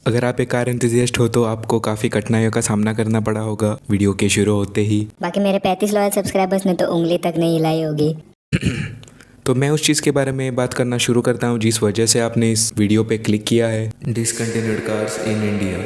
अगर आप एक कार एंथुसियास्ट हो तो आपको काफ़ी कठिनाइयों का सामना करना पड़ा होगा वीडियो के शुरू होते ही। बाकी मेरे 35 लॉयल सब्सक्राइबर्स ने तो उंगली तक नहीं हिलाई होगी। तो मैं उस चीज़ के बारे में बात करना शुरू करता हूँ जिस वजह से आपने इस वीडियो पे क्लिक किया है। Discontinued cars in India.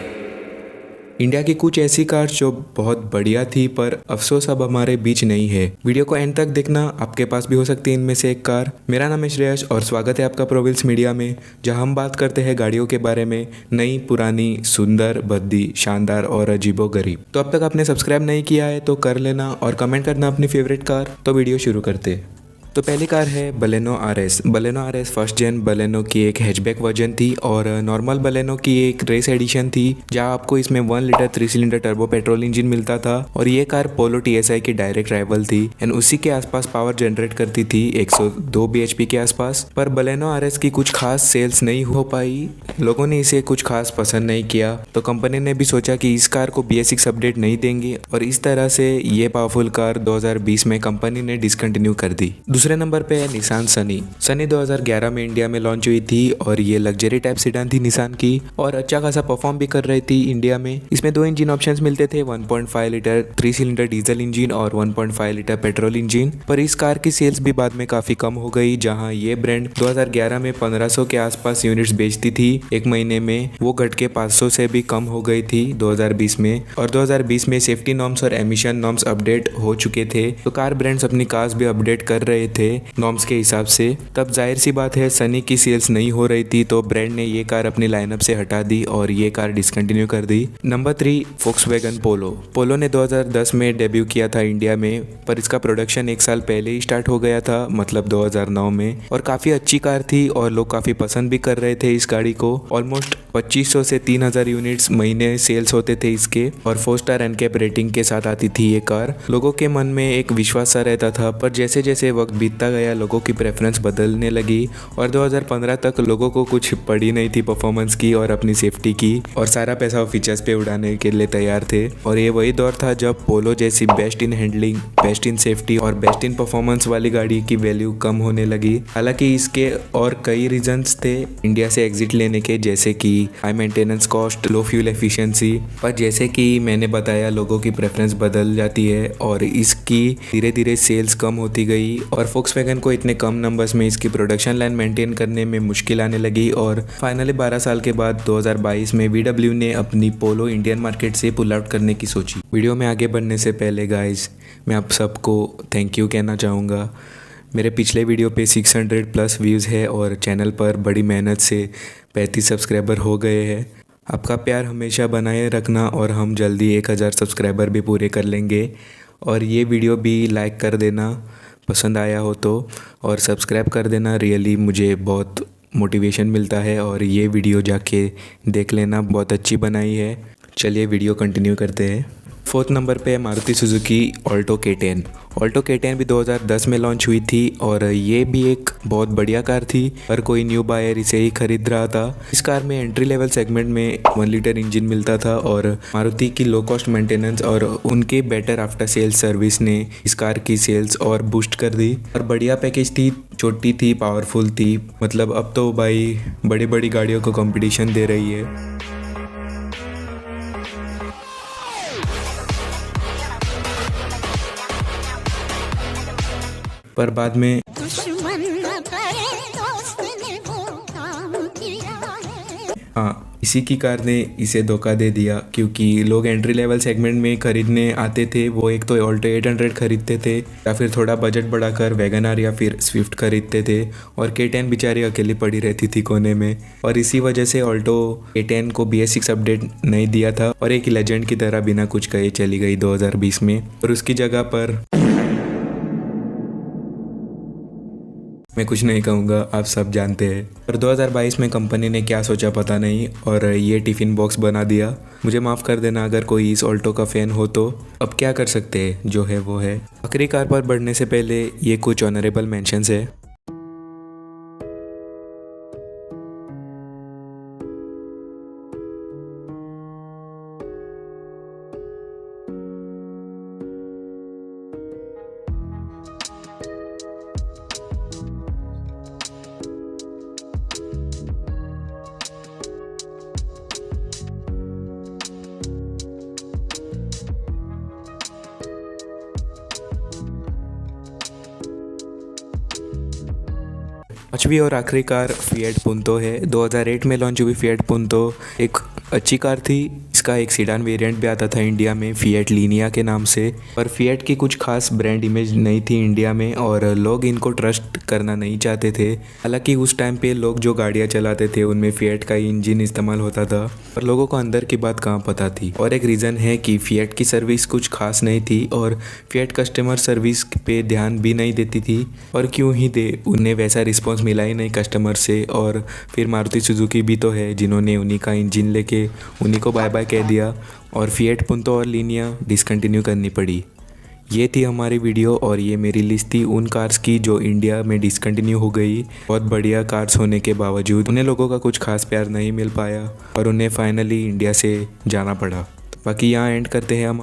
India की कुछ ऐसी कार्स जो बहुत बढ़िया थी पर अफसोस अब हमारे बीच नहीं है। वीडियो को एंड तक देखना, आपके पास भी हो सकती है इनमें से एक कार। मेरा नाम है श्रेयस और स्वागत है आपका प्रोविल्स मीडिया में, जहां हम बात करते हैं गाड़ियों के बारे में, नई, पुरानी, सुंदर, भद्दी, शानदार और अजीबो गरीब। तो अब तक आपने सब्सक्राइब नहीं किया है तो कर लेना और कमेंट करना अपनी फेवरेट कार। तो वीडियो शुरू करते हैं। तो पहली कार है Baleno RS. Baleno RS first gen Baleno की एक हैचबैक वर्जन थी और नॉर्मल बलेनो की एक रेस एडिशन थी, जहां आपको इसमें 1 litre 3 cylinder turbo petrol engine मिलता था और ये कार पोलो टीएसआई की डायरेक्ट राइवल थी एंड उसी के आसपास पावर जनरेट करती थी 102 bhp के आसपास। पर बलेनो आरएस की कुछ खास सेल्स नहीं हो पाई, लोगों ने इसे कुछ खास पसंद नहीं किया, तो कंपनी ने भी सोचा कि इस कार को BS6 अपडेट नहीं देंगे और इस तरह से ये पावरफुल कार 2020 में कंपनी ने डिसकंटिन्यू कर दी। दूसरे नंबर पे है निसान सनी। सनी 2011 में इंडिया में लॉन्च हुई थी और ये लग्जरी टाइप सेडान थी निसान की और अच्छा खासा परफॉर्म भी कर रही थी इंडिया में। इसमें 2 इंजन ऑप्शंस मिलते थे, 1.5 लीटर 3 सिलेंडर डीजल इंजन और 1.5 लीटर पेट्रोल इंजन। पर इस कार की सेल्स भी बाद में काफी कम हो गई, जहां ये ब्रांड 2011 में 1500 के आसपास यूनिट्स बेचती थी एक महीने में, वो घट के 500 से भी कम हो गई थी 2020 में। और 2020 में सेफ्टी नॉर्म्स और एमिशन नॉर्म्स अपडेट हो चुके थे, तो कार ब्रांड्स अपनी कार्स भी अपडेट कर रहे थे नॉर्म्स के हिसाब से। तब जाहिर सी बात है सनी की सेल्स नहीं हो रही थी, तो ब्रांड ने ये कार अपनी लाइनअप से हटा दी और ये कार डिसकंटिन्यू कर दी। नंबर 3 फोक्सवैगन पोलो। पोलो ने 2010 में डेब्यू किया था इंडिया में, पर इसका प्रोडक्शन 1 साल पहले ही स्टार्ट हो गया था, मतलब 2009 में, और काफ़ी अच्छी कार थी और लोग काफ़ी पसंद भी कर रहे थे इस गाड़ी को। ऑलमोस्ट 2500 से 3000 यूनिट्स महीने सेल्स होते थे इसके और 4 स्टार एनकैप रेटिंग के साथ आती थी ये कार। लोगों के मन में एक विश्वास सा रहता था, पर जैसे जैसे वक्त बीतता गया लोगों की प्रेफरेंस बदलने लगी और 2015 तक लोगों को कुछ पड़ी नहीं थी परफॉर्मेंस की और अपनी सेफ्टी की, और सारा पैसा फीचर्स पे उड़ाने के लिए तैयार थे। और ये वही दौर था जब पोलो जैसी best in handling, best in safety और बेस्ट इन परफॉर्मेंस वाली गाड़ी की वैल्यू कम होने लगी। हालांकि इसके और कई रीजंस थे इंडिया से एग्जिट लेने के, जैसे कि हाई मेंटेनेंस कॉस्ट, लो फ्यूल एफिशिएंसी। पर जैसे कि मैंने बताया लोगों की प्रेफरेंस बदल जाती है और इसकी धीरे धीरे सेल्स कम होती गई और फोक्सवैगन को इतने कम नंबर्स में इसकी प्रोडक्शन लाइन मेंटेन करने में मुश्किल आने लगी और फाइनली 12 साल के बाद 2022 में VW ने अपनी पोलो इंडियन मार्केट से पुल आउट करने की सोची। वीडियो में आगे बढ़ने से पहले गाइस मैं आप सबको थैंक यू कहना चाहूँगा। मेरे पिछले वीडियो पे 600 प्लस व्यूज़ है और चैनल पर बड़ी मेहनत से 35 सब्सक्राइबर हो गए हैं। आपका प्यार हमेशा बनाए रखना और हम जल्दी 1000 सब्सक्राइबर भी पूरे कर लेंगे। और ये वीडियो भी लाइक कर देना पसंद आया हो तो, और सब्सक्राइब कर देना, रियली मुझे बहुत मोटिवेशन मिलता है। और ये वीडियो जाके देख लेना, बहुत अच्छी बनाई है। चलिए वीडियो कंटिन्यू करते हैं। 4th नंबर पे है Maruti Suzuki Alto K10। Alto K10 भी 2010 में लॉन्च हुई थी और ये भी एक बहुत बढ़िया कार थी, हर कोई न्यू बायर इसे ही खरीद रहा था। इस कार में एंट्री लेवल सेगमेंट में 1 लीटर इंजन मिलता था और मारुति की लो कॉस्ट मेंटेनेंस और उनके बेटर आफ्टर सेल्स सर्विस ने इस कार की सेल्स और बूस्ट कर दी। और बढ़िया पैकेज थी, छोटी थी, पावरफुल थी, मतलब अब तो भाई बड़ी बड़ी गाड़ियों को कंपटीशन दे रही है। पर बाद में हाँ, इसी की कार ने इसे धोखा दे दिया, क्योंकि लोग एंट्री लेवल सेगमेंट में खरीदने आते थे, वो एक तो ऑल्टो 800 खरीदते थे या फिर थोड़ा बजट बढ़ाकर वैगनआर या फिर स्विफ्ट खरीदते थे, और K10 बेचारी अकेली पड़ी रहती थी कोने में। और इसी वजह से ऑल्टो K10 को BS6 अपडेट नहीं दिया था और एक लेजेंड की तरह बिना कुछ कहे चली गई 2020 में। और उसकी जगह पर मैं कुछ नहीं कहूँगा, आप सब जानते हैं। पर 2022 में कंपनी ने क्या सोचा पता नहीं और ये टिफ़िन बॉक्स बना दिया। मुझे माफ़ कर देना अगर कोई इस ऑल्टो का फ़ैन हो तो, अब क्या कर सकते हैं, जो है वो है। आखिरी कार पर बढ़ने से पहले ये कुछ ऑनरेबल मेंशंस है। पांचवी और आखिरी कार फिएट पुंतो है। 2008 में लॉन्च हुई फिएट पुंतो एक अच्छी कार थी। इसका एक सीडान वेरिएंट भी आता था इंडिया में फिएट लीनिया के नाम से। पर फिएट की कुछ खास ब्रांड इमेज नहीं थी इंडिया में और लोग इनको ट्रस्ट करना नहीं चाहते थे। हालांकि उस टाइम पे लोग जो गाड़ियाँ चलाते थे उनमें फिएट का इंजन इस्तेमाल होता था, पर लोगों को अंदर की बात कहाँ पता थी। और एक रीज़न है कि फिएट की सर्विस कुछ खास नहीं थी और फिएट कस्टमर सर्विस पे ध्यान भी नहीं देती थी। और क्यों ही दे, उन्हें वैसा रिस्पॉन्स मिला ही नहीं कस्टमर से। और फिर मारुति सुजुकी भी तो है जिन्होंने उन्हीं का इंजन लेके उन्हीं को बाय बाय कह दिया और फिएट पुंतो और लीनिया डिसकंटिन्यू करनी पड़ी। ये थी हमारी वीडियो और ये मेरी लिस्ट थी उन कार्स की जो इंडिया में डिसकंटिन्यू हो गई। बहुत बढ़िया कार्स होने के बावजूद उन्हें लोगों का कुछ खास प्यार नहीं मिल पाया और उन्हें फाइनली इंडिया से जाना पड़ा। बाकी यहाँ एंड करते हैं हम।